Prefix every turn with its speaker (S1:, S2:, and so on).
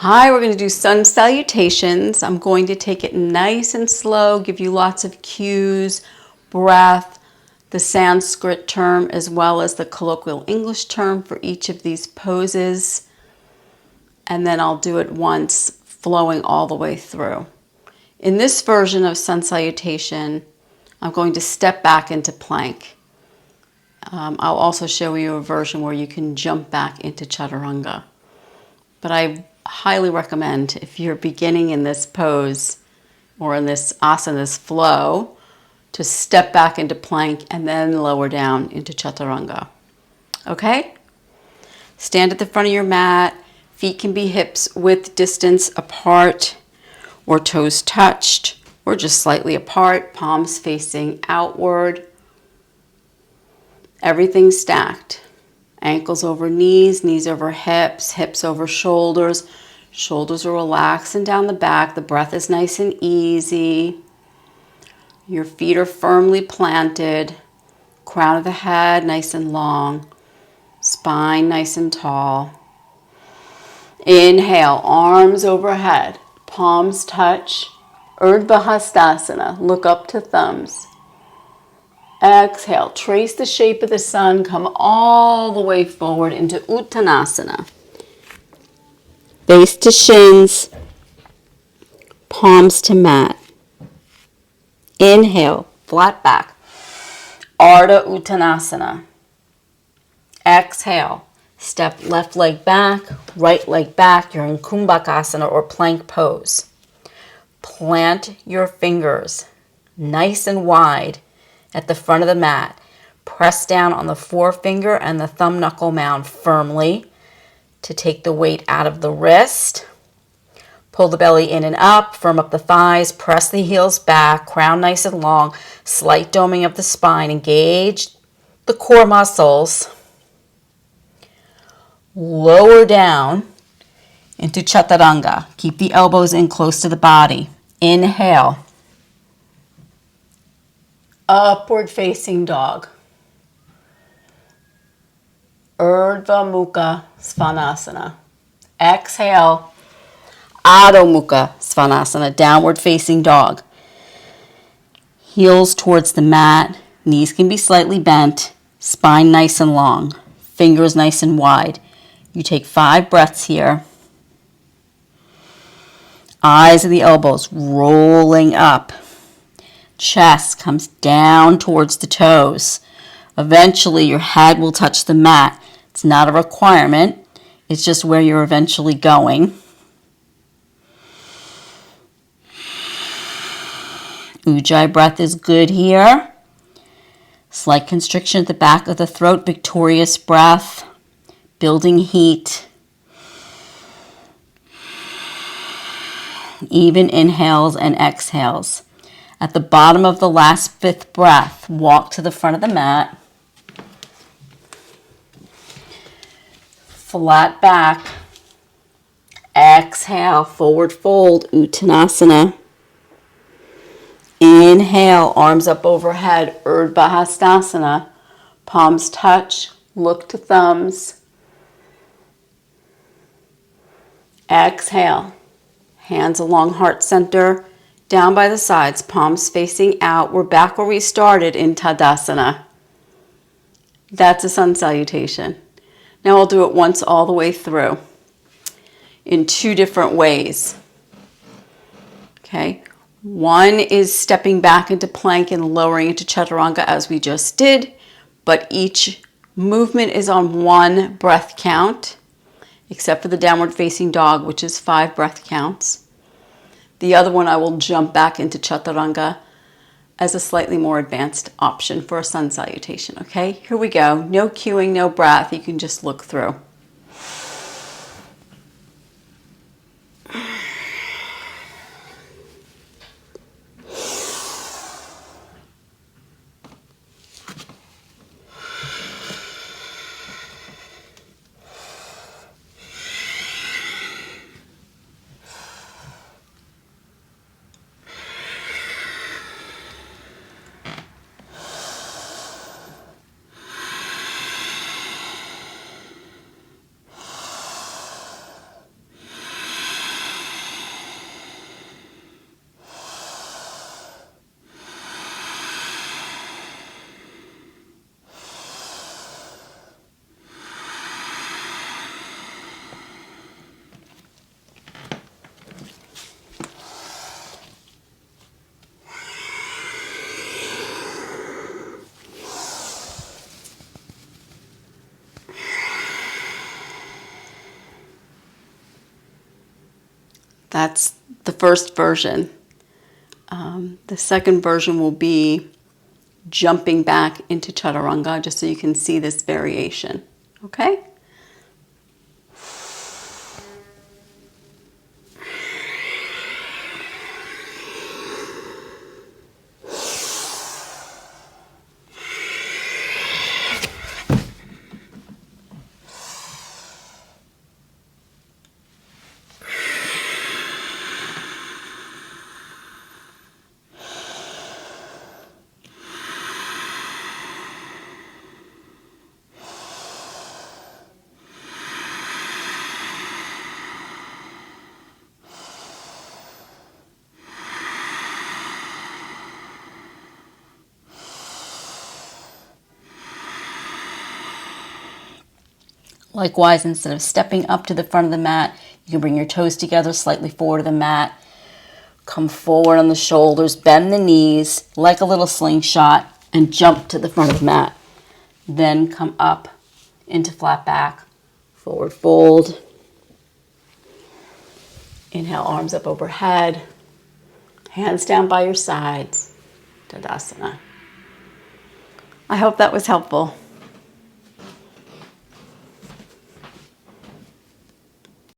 S1: Hi, we're going to do sun salutations. I'm going to take it nice and slow, give you lots of cues, breath, the Sanskrit term as well as the colloquial English term for each of these poses. And then I'll do it once, flowing all the way through. In this version of sun salutation, I'm going to step back into plank. I'll also show you a version where you can jump back into chaturanga. But I highly recommend, if you're beginning in this pose or in this asana, this flow, to step back into plank and then lower down into chaturanga. Okay? Stand at the front of your mat. Feet can be hips width distance apart or toes touched or just slightly apart, palms facing outward. Everything stacked. Ankles over knees, knees over hips, hips over shoulders. Shoulders are relaxed and down the back. The breath is nice and easy. Your feet are firmly planted. Crown of the head nice and long. Spine nice and tall. Inhale, arms overhead. Palms touch. Urdhva Hastasana. Look up to thumbs. Exhale, trace the shape of the sun, come all the way forward into Uttanasana. Face to shins, palms to mat. Inhale, flat back, Ardha Uttanasana. Exhale, step left leg back, right leg back. You're in Kumbhakasana or plank pose. Plant your fingers nice and wide at the front of the mat. Press down on the forefinger and the thumb knuckle mound firmly to take the weight out of the wrist. Pull the belly in and up, firm up the thighs, press the heels back, crown nice and long, slight doming of the spine, engage the core muscles. Lower down into chaturanga. Keep the elbows in close to the body. Inhale. Upward facing dog. Urdhva Mukha Svanasana. Exhale. Adho Mukha Svanasana. Downward facing dog. Heels towards the mat. Knees can be slightly bent. Spine nice and long. Fingers nice and wide. You take 5 breaths here. Eyes of the elbows rolling up. Chest comes down towards the toes. Eventually, your head will touch the mat. It's not a requirement. It's just where you're eventually going. Ujjayi breath is good here. Slight constriction at the back of the throat. Victorious breath. Building heat. Even inhales and exhales. At the bottom of the last 5th breath, walk to the front of the mat. Flat back. Exhale, forward fold, Uttanasana. Inhale, arms up overhead, Urdhva Hastasana. Palms touch, look to thumbs. Exhale, hands along heart center. Down by the sides, palms facing out. We're back where we started in Tadasana. That's a sun salutation. Now I'll do it once all the way through in 2 different ways. Okay, one is stepping back into plank and lowering into chaturanga as we just did, but each movement is on 1 breath count, except for the downward facing dog, which is 5 breath counts. The other one, I will jump back into chaturanga as a slightly more advanced option for a sun salutation. Okay, here we go. No cueing, no breath. You can just look through. That's the first version. The second version will be jumping back into chaturanga, just so you can see this variation. Okay?
S2: Likewise, instead of stepping up to the front of the mat, you can bring your toes together slightly forward of the mat. Come forward on the shoulders, bend the knees like a little slingshot, and jump to the front of the mat. Then come up into flat back, forward fold. Inhale, arms up overhead, hands down by your sides, Tadasana.
S1: I hope that was helpful.